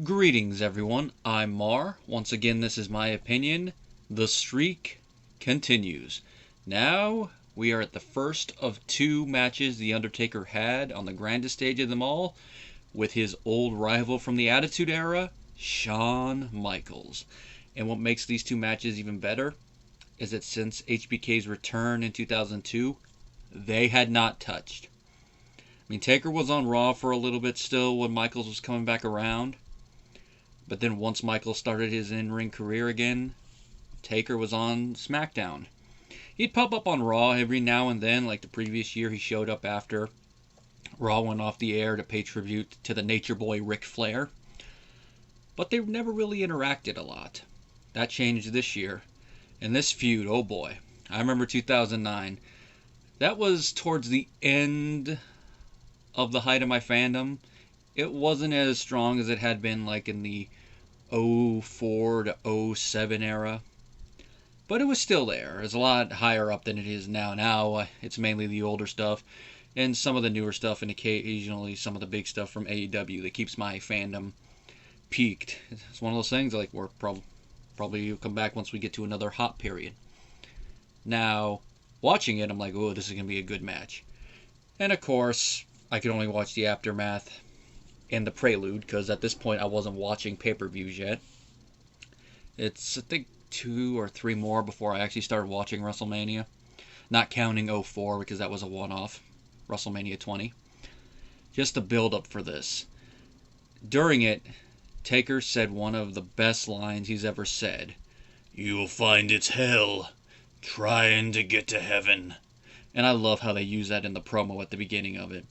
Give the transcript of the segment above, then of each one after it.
Greetings everyone, I'm Mar. Once again, this is my opinion. The streak continues. Now, we are at the first of two matches the Undertaker had on the grandest stage of them all with his old rival from the Attitude Era, Shawn Michaels. And what makes these two matches even better is that since HBK's return in 2002, they had not touched. I mean, Taker was on Raw for a little bit still when Michaels was coming back around. But then once Michaels started his in-ring career again, Taker was on SmackDown. He'd pop up on Raw every now and then, like the previous year he showed up after Raw went off the air to pay tribute to the Nature Boy Ric Flair. But they never really interacted a lot. That changed this year. And this feud, oh boy. I remember 2009. That was towards the end of the height of my fandom. It wasn't as strong as it had been like in the 04 to 07 era. But it was still there. It's a lot higher up than it is now. Now it's mainly the older stuff and some of the newer stuff and occasionally some of the big stuff from AEW that keeps my fandom peaked. It's one of those things like we're probably come back once we get to another hot period. Now, watching it, I'm like, oh, this is going to be a good match. And of course, I could only watch the aftermath and the prelude, because at this point I wasn't watching pay-per-views yet. It's, I think, 2 or 3 more before I actually started watching WrestleMania. Not counting 04, because that was a one-off. WrestleMania 20. Just the build-up for this. During it, Taker said one of the best lines he's ever said. "You'll find it's hell, trying to get to heaven." And I love how they use that in the promo at the beginning of it.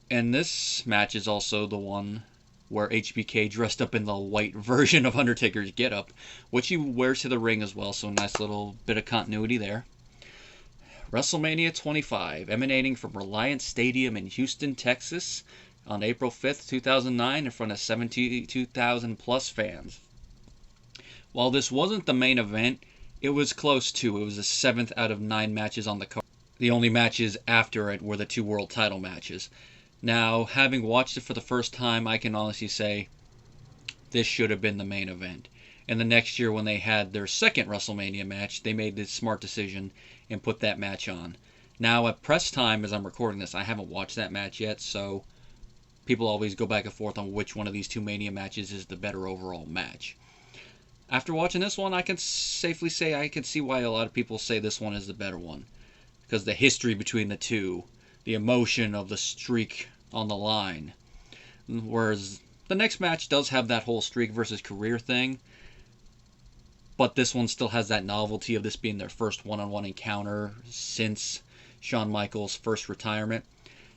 And this match is also the one where HBK dressed up in the white version of Undertaker's getup, which he wears to the ring as well, so nice little bit of continuity there. WrestleMania 25, emanating from Reliance Stadium in Houston, Texas, on April 5th, 2009, in front of 72,000 plus fans. While this wasn't the main event, it was close to. It was the 7th out of 9 matches on the card. The only matches after it were the 2 world title matches. Now, having watched it for the first time, I can honestly say this should have been the main event. And the next year when they had their second WrestleMania match, they made this smart decision and put that match on. Now, at press time, as I'm recording this, I haven't watched that match yet, so people always go back and forth on which one of these 2 Mania matches is the better overall match. After watching this one, I can safely say I can see why a lot of people say this one is the better one. Because the history between the two, the emotion of the streak on the line. Whereas the next match does have that whole streak versus career thing, but this one still has that novelty of this being their first one-on-one encounter since Shawn Michaels' first retirement.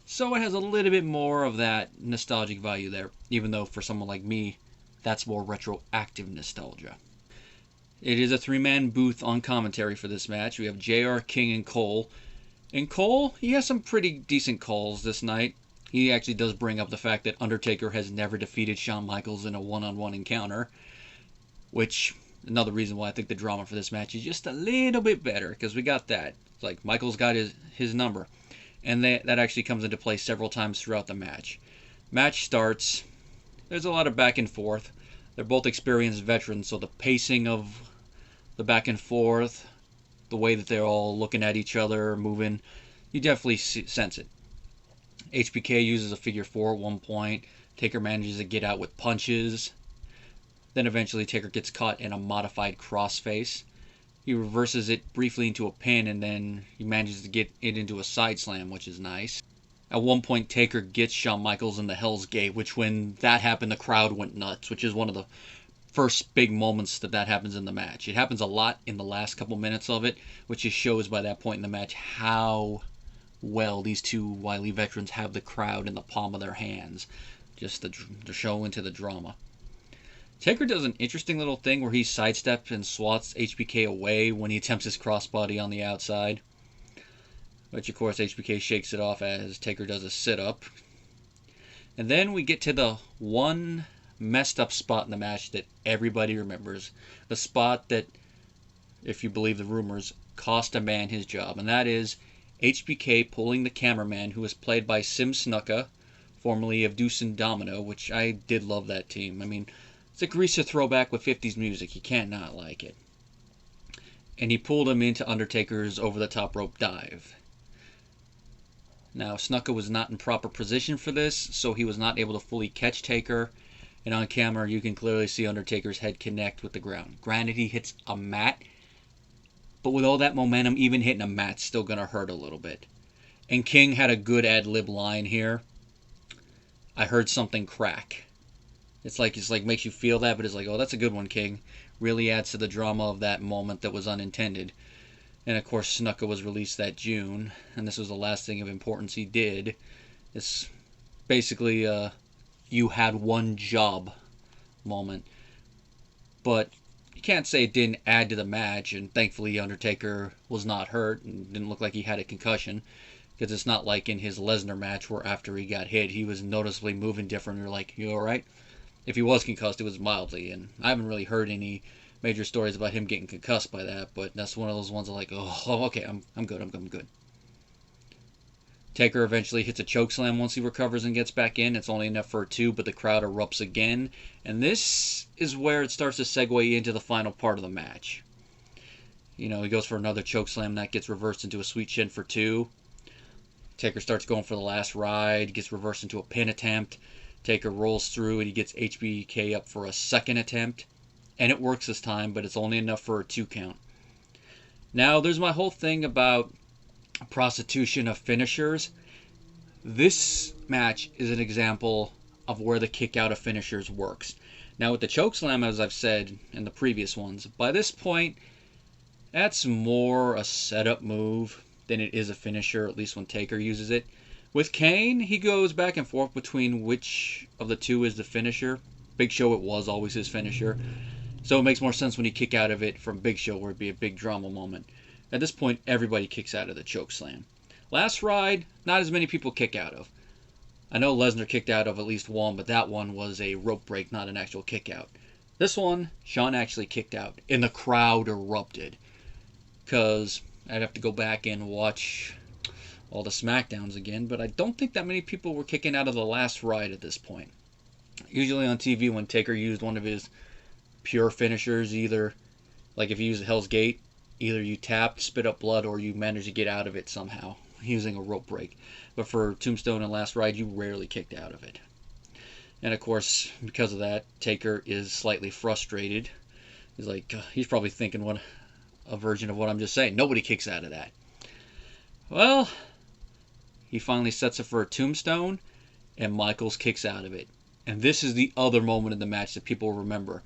So it has a little bit more of that nostalgic value there, even though for someone like me, that's more retroactive nostalgia. It is a 3-man booth on commentary for this match. We have JR, King, and Cole. And Cole, he has some pretty decent calls this night. He actually does bring up the fact that Undertaker has never defeated Shawn Michaels in a one-on-one encounter, which, another reason why I think the drama for this match is just a little bit better, because we got that. It's like, Michaels got his number. And that actually comes into play several times throughout the match. Match starts. There's a lot of back and forth. They're both experienced veterans, so the pacing of the back and forth, the way that they're all looking at each other, moving, you definitely sense it. HBK uses a figure 4 at one point. Taker manages to get out with punches. Then eventually Taker gets caught in a modified crossface. He reverses it briefly into a pin, and then he manages to get it into a side slam, which is nice. At one point, Taker gets Shawn Michaels in the Hell's Gate, which when that happened, the crowd went nuts, which is one of the first big moments that happens in the match. It happens a lot in the last couple minutes of it, which just shows by that point in the match how well these two wily veterans have the crowd in the palm of their hands, just to show into the drama. Taker does an interesting little thing where he sidesteps and swats HBK away when he attempts his crossbody on the outside. Which, of course, HBK shakes it off as Taker does a sit-up. And then we get to the one messed up spot in the match that everybody remembers. The spot that, if you believe the rumors, cost a man his job. And that is HBK pulling the cameraman, who was played by Sim Snuka formerly of Deuce and Domino, which I did love that team. I mean, it's a greaser throwback with 50s music. You can't not like it. And he pulled him into Undertaker's over-the-top rope dive. Now, Snuka was not in proper position for this, so he was not able to fully catch Taker. And on camera, you can clearly see Undertaker's head connect with the ground. Granted, he hits a mat, but with all that momentum, even hitting a mat's still going to hurt a little bit. And King had a good ad-lib line here. I heard something crack. It's like makes you feel that, but it's like, oh, that's a good one, King. Really adds to the drama of that moment that was unintended. And of course, Snuka was released that June, and this was the last thing of importance he did. It's basically you had one job moment. But you can't say it didn't add to the match, and thankfully Undertaker was not hurt and didn't look like he had a concussion. Because it's not like in his Lesnar match where after he got hit, he was noticeably moving different. You're like, you alright? If he was concussed, it was mildly, and I haven't really heard any major stories about him getting concussed by that, but that's one of those ones I'm like, oh okay, I'm good. Taker eventually hits a chokeslam once he recovers and gets back in. It's only enough for a 2, but the crowd erupts again, and this is where it starts to segue into the final part of the match. You know, he goes for another chokeslam, that gets reversed into a sweet chin for 2. Taker starts going for the last ride, gets reversed into a pin attempt. Taker rolls through and he gets HBK up for a second attempt. And it works this time, but it's only enough for a 2 count. Now, there's my whole thing about prostitution of finishers. This match is an example of where the kick out of finishers works. Now, with the chokeslam, as I've said in the previous ones, by this point, that's more a setup move than it is a finisher, at least when Taker uses it. With Kane, he goes back and forth between which of the two is the finisher. Big Show, it was always his finisher. So it makes more sense when you kick out of it from Big Show, where it'd be a big drama moment. At this point, everybody kicks out of the chokeslam. Last ride, not as many people kick out of. I know Lesnar kicked out of at least one, but that one was a rope break, not an actual kick out. This one, Shawn actually kicked out, and the crowd erupted. Because I'd have to go back and watch all the SmackDowns again, but I don't think that many people were kicking out of the last ride at this point. Usually on TV, when Taker used one of his pure finishers, either, like if you use Hell's Gate, either you tapped, spit up blood, or you managed to get out of it somehow, using a rope break. But for Tombstone and Last Ride, you rarely kicked out of it. And of course, because of that, Taker is slightly frustrated. He's like, he's probably thinking what a version of what I'm just saying. Nobody kicks out of that. Well, he finally sets it for a Tombstone, and Michaels kicks out of it. And this is the other moment in the match that people remember.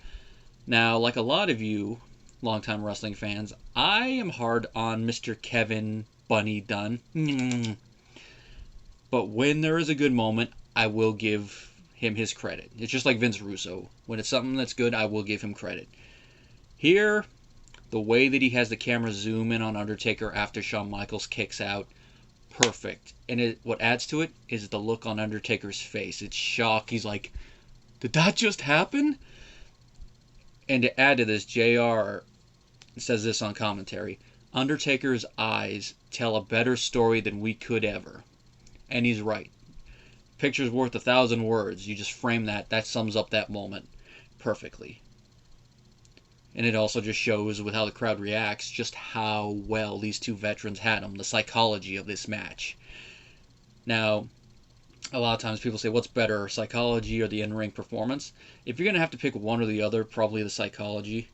Now, like a lot of you longtime wrestling fans, I am hard on Mr. Kevin Bunny Dunn. But when there is a good moment, I will give him his credit. It's just like Vince Russo. When it's something that's good, I will give him credit. Here, the way that he has the camera zoom in on Undertaker after Shawn Michaels kicks out, perfect. And what adds to it is the look on Undertaker's face. It's shock. He's like, did that just happen? And to add to this, JR says this on commentary. Undertaker's eyes tell a better story than we could ever. And he's right. Picture's worth 1,000 words. You just frame that. That sums up that moment perfectly. And it also just shows with how the crowd reacts just how well these two veterans had them. The psychology of this match. Now, a lot of times people say, what's better, psychology or the in-ring performance? If you're going to have to pick one or the other, probably the psychology.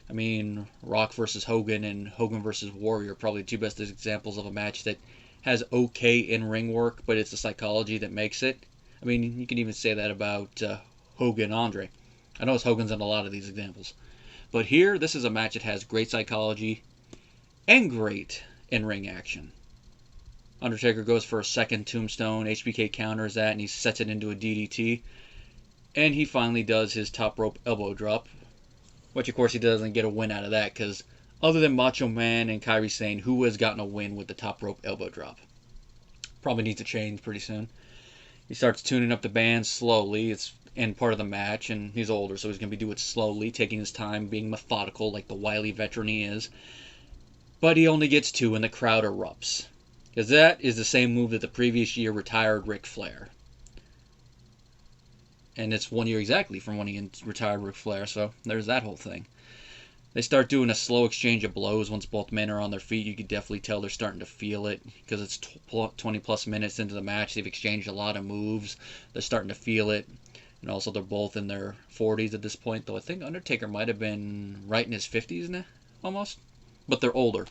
I mean, Rock versus Hogan and Hogan versus Warrior are probably the two best examples of a match that has okay in-ring work, but it's the psychology that makes it. I mean, you can even say that about Hogan Andre. I know Hogan's in a lot of these examples. But here, this is a match that has great psychology and great in-ring action. Undertaker goes for a second Tombstone. HBK counters that, and he sets it into a DDT. And he finally does his top rope elbow drop. Which, of course, he doesn't get a win out of that, because other than Macho Man and Kairi Sane, who has gotten a win with the top rope elbow drop? Probably needs to change pretty soon. He starts tuning up the band slowly. It's in part of the match, and he's older, so he's going to be doing it slowly, taking his time, being methodical like the wily veteran he is. But he only gets 2, and the crowd erupts. Because that is the same move that the previous year retired Ric Flair. And it's 1 year exactly from when he retired Ric Flair, so there's that whole thing. They start doing a slow exchange of blows once both men are on their feet. You can definitely tell they're starting to feel it because it's 20 plus minutes into the match. They've exchanged a lot of moves. They're starting to feel it. And also, they're both in their 40s at this point, though I think Undertaker might have been right in his 50s now, almost. But they're older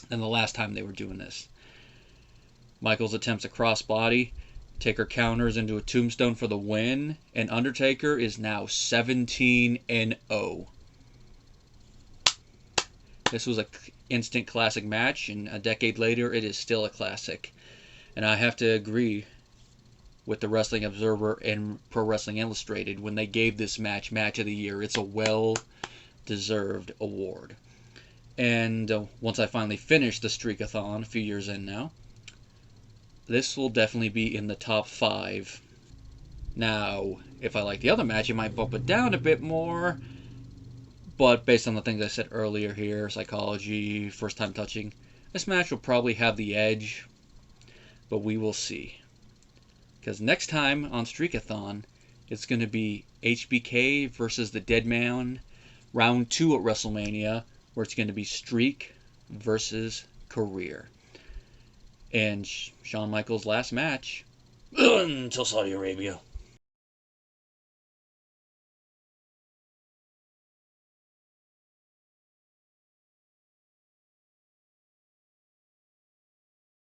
than the last time they were doing this. Michaels attempts a crossbody. Taker counters into a tombstone for the win. And Undertaker is now 17-0. This was an instant classic match, and a decade later, it is still a classic. And I have to agree with the Wrestling Observer and Pro Wrestling Illustrated when they gave this match Match of the Year. It's a well-deserved award. And once I finally finish the Streak-A-Thon, a few years in now, this will definitely be in the top 5. Now, if I like the other match, it might bump it down a bit more. But based on the things I said earlier here, psychology, first time touching, this match will probably have the edge. But we will see. Because next time on Streak-A-Thon, it's going to be HBK versus the Deadman, round 2 at WrestleMania, where it's going to be Streak versus Career. And Shawn Michaels' last match until Saudi Arabia.